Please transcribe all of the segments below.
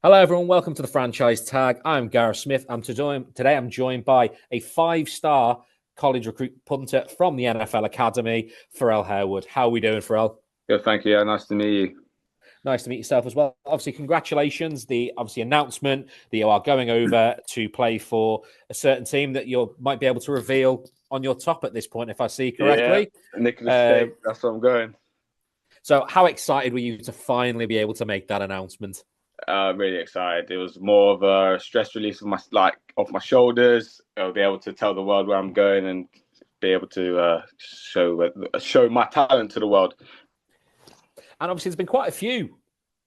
Hello, everyone. Welcome to the Franchise Tag. I'm Gareth Smith. Today I'm joined by a five-star college recruit punter from the NFL Academy, Pharrell Harewood. How are we doing, Pharrell? Good, thank you. Yeah, nice to meet you. Nice to meet yourself as well. Obviously, congratulations. The announcement that you are going over to play for a certain team that you might be able to reveal on your top at this point, if I see correctly. Yeah, Nicholls State. That's where I'm going. So how excited were you to finally be able to make that announcement? Really excited. It was more of a stress release of off my shoulders. I'll be able to tell the world where I'm going and be able to show my talent to the world. And obviously, there's been quite a few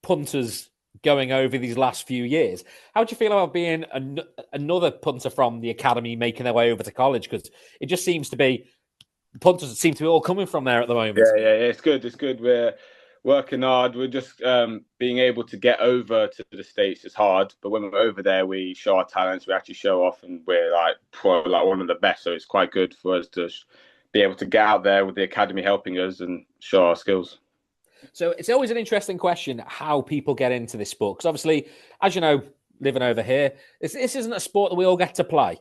punters going over these last few years. How do you feel about being another punter from the academy making their way over to college? Because it just seems to be punters seem to be all coming from there at the moment. Yeah, it's good. It's good. We're working hard. We're just being able to get over to the States is hard, but when we're over there, we show our talents. We actually show off, and we're like one of the best. So it's quite good for us to be able to get out there with the academy helping us and show our skills. So it's always an interesting question how people get into this sport. Because obviously, as you know, living over here, this isn't a sport that we all get to play.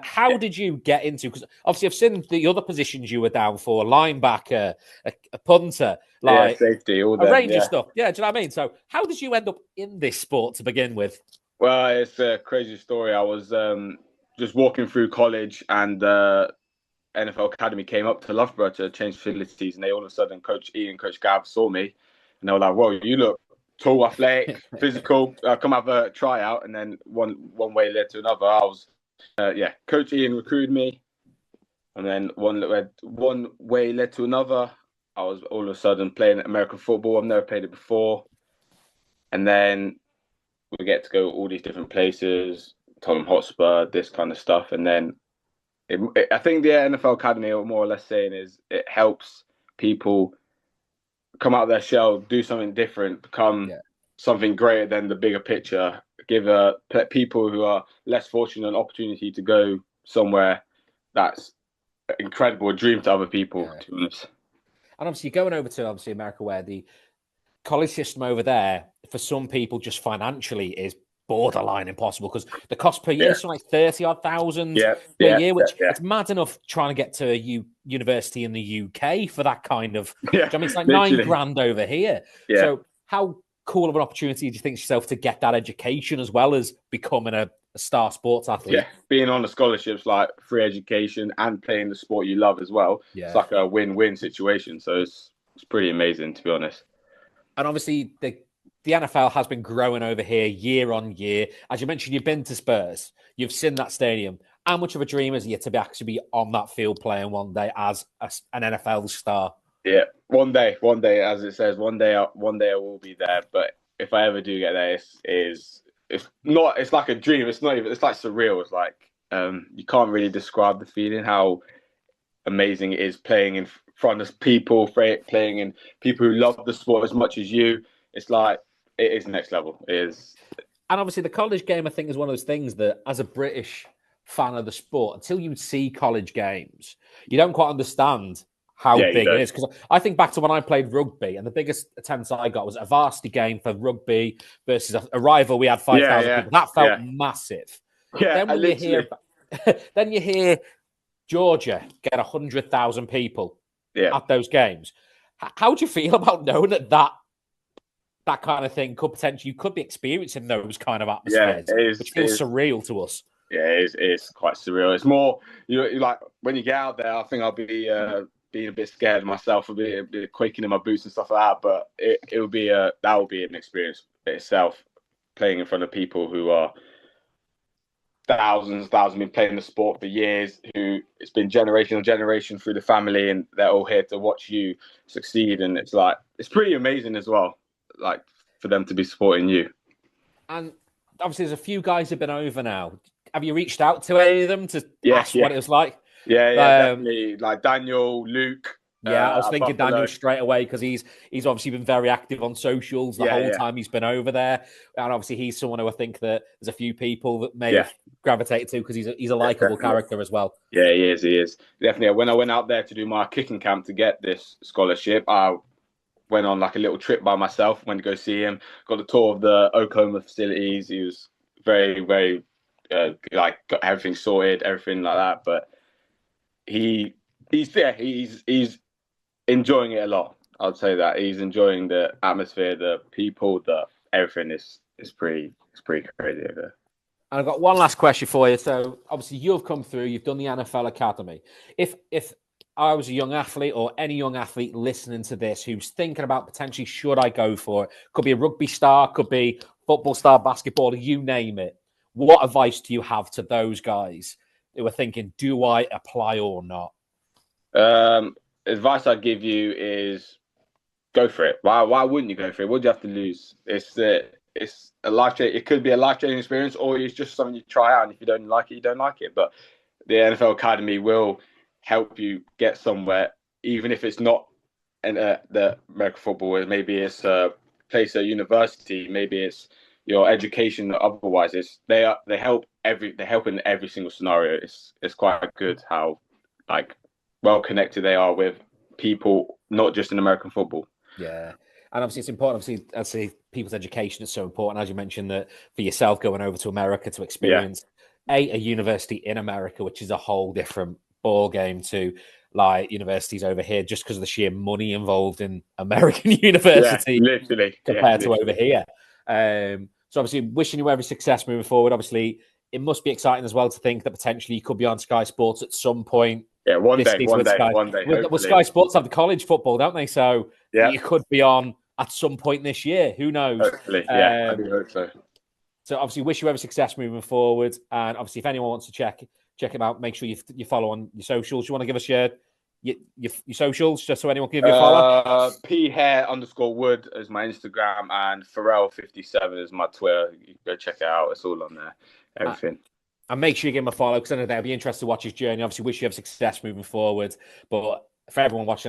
How did you get into? Because obviously, I've seen the other positions you were down for: linebacker, a punter, like safety, all a range of stuff. Yeah, do you know what I mean? So, how did you end up in this sport to begin with? Well, it's a crazy story. I was just walking through college, and NFL Academy came up to Loughborough to change facilities, and they all of a sudden, Coach Ian, Coach Gav saw me, and they were like, "Whoa, you look tall, athletic, physical. Come have a tryout." And then one way led to another. I was, Coach Ian recruited me, and then one way led to another. I was all of a sudden playing American football. I've never played it before, and then we get to go all these different places, Tottenham Hotspur, this kind of stuff, and then. I think the NFL Academy, what more or less saying is it helps people come out of their shell, do something different, become something greater than the bigger picture, give people who are less fortunate an opportunity to go somewhere that's incredible, a dream to other people, to be honest. And obviously, you're going over to America, where the college system over there, for some people, just financially is borderline impossible because the cost per year is something like 30,000 per year, which it's mad enough trying to get to a university in the UK for that kind of. I mean, it's like literally $9,000 over here. Yeah. So, how cool of an opportunity do you think to yourself to get that education as well as becoming a star sports athlete? Yeah, being on the scholarships, like free education and playing the sport you love as well. Yeah. It's like a win-win situation. So it's pretty amazing, to be honest. And obviously, the NFL has been growing over here year on year. As you mentioned, you've been to Spurs. You've seen that stadium. How much of a dream is it to actually be on that field playing one day as an NFL star? Yeah, one day, as it says, one day I will be there. But if I ever do get there, it's like a dream. It's not even. It's like surreal. It's like you can't really describe the feeling. How amazing it is playing in front of people, playing in people who love the sport as much as you. It's like. It is next level. It is. And obviously the college game, I think, is one of those things that as a British fan of the sport, until you see college games, you don't quite understand how big it is. Because I think back to when I played rugby, and the biggest attendance I got was a varsity game for rugby versus a rival. We had 5,000 people. That felt massive. Yeah, then you hear Georgia get 100,000 people at those games. How do you feel about knowing that kind of thing you could be experiencing those kind of atmospheres, which feels surreal to us? Yeah, it's quite surreal. It's more you like when you get out there. I think I'll be being a bit scared of myself, a bit quaking in my boots and stuff like that. But that will be an experience itself, playing in front of people who are thousands been playing the sport for years. Who it's been generation on generation through the family, and they're all here to watch you succeed. And it's pretty amazing as well. Like for them to be supporting you. And obviously there's a few guys who've been over now. Have you reached out to any of them to ask what it was like? Yeah, definitely. Like Daniel, Luke. Yeah, I was thinking Daniel straight away because he's obviously been very active on socials the whole time he's been over there. And obviously he's someone who I think that there's a few people that may have gravitated to because he's a likable character as well. Yeah, he is. Definitely. When I went out there to do my kicking camp to get this scholarship, went on like a little trip by myself. Went to go see him. Got the tour of the Oklahoma facilities. He was very, very like got everything sorted, everything like that. But he's enjoying it a lot. I'd say that he's enjoying the atmosphere, the people, the everything is pretty crazy over there. And I've got one last question for you. So obviously you've come through, you've done the NFL Academy. If I was a young athlete or any young athlete listening to this who's thinking about potentially should I go for it, could be a rugby star, could be football star, basketball, you name it. What advice do you have to those guys who are thinking, do I apply or not? Advice I'd give you is go for it. Why wouldn't you go for it? What do you have to lose? It's a life. It could be a life-changing experience, or it's just something you try out. And if you don't like it, you don't like it. But the NFL Academy will help you get somewhere, even if it's not in the American football. Maybe it's a place at university. Maybe it's your education. Otherwise, they help in every single scenario. It's quite good how like well connected they are with people, not just in American football. Yeah. And obviously it's important, obviously people's education is so important, as you mentioned, that for yourself going over to America to experience a university in America, which is a whole different ball game to like universities over here, just because of the sheer money involved in American university compared to over here. So obviously wishing you every success moving forward. Obviously it must be exciting as well to think that potentially you could be on Sky Sports at some point. Yeah, one day. Well, Sky Sports have the college football, don't they? So you could be on at some point this year. Who knows? Hopefully, I do hope so. So obviously, wish you every success moving forward. And obviously, if anyone wants to check him out, make sure you follow on your socials. You want to give us your socials just so anyone can give you a follow? P_hair_wood is my Instagram, and Pharrell57 is my Twitter. You can go check it out. It's all on there. Everything. And make sure you give him a follow because I know they'll be interested to watch his journey. Obviously, wish you have success moving forward. But for everyone watching